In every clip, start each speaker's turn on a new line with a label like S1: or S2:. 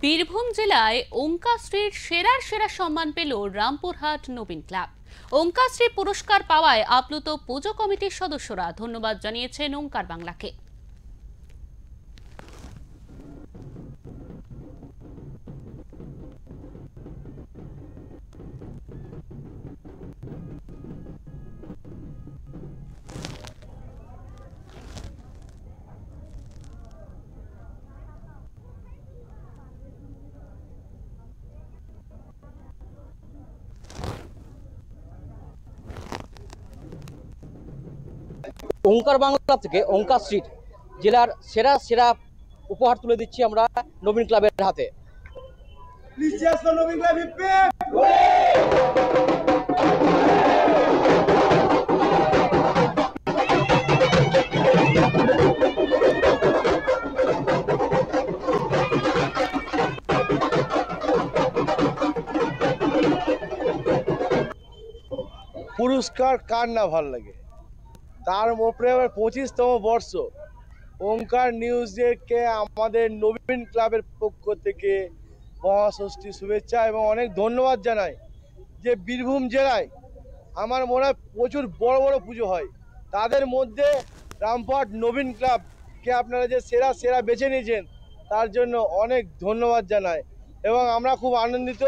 S1: বীরভূম জেলায় ওঙ্কাশ্রীর সেরার সেরা সম্মান পেল রামপুরহাট নবীন ক্লাব। ওঙ্কাশ্রী পুরস্কার পাওয়ায় আপ্লুত পুজো কমিটির সদস্যরা ধন্যবাদ জানিয়েছেন ওঙ্কার বাংলাকে।
S2: ওঙ্কার বাংলা থেকে ওঙ্কাশ্রীর জেলার সেরা সেরা উপহার তুলে দিচ্ছি আমরা নবীন ক্লাবের হাতে।
S3: পুরস্কার কার না ভাল লাগে, তার উপরে আবার 25তম বর্ষ। ওঙ্কার নিউজকে আমাদের নবীন ক্লাবের পক্ষ থেকে মহাষষ্ঠী শুভেচ্ছা এবং অনেক ধন্যবাদ জানাই। যে বীরভূম জেলায় আমার মনে হয় প্রচুর বড় বড় পুজো হয়, তাদের মধ্যে রামপুরহাট নবীন ক্লাবকে আপনারা যে সেরা সেরা বেছে নিয়েছেন তার জন্য অনেক ধন্যবাদ জানাই। এবং আমরা খুব আনন্দিত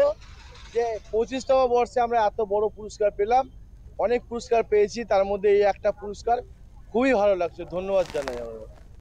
S3: যে 25তম বর্ষে আমরা এত বড় পুরস্কার পেলাম। অনেক পুরস্কার পেয়েছি, তার মধ্যে এই একটা পুরস্কার খুবই ভালো লাগছে। ধন্যবাদ জানাই আমরা।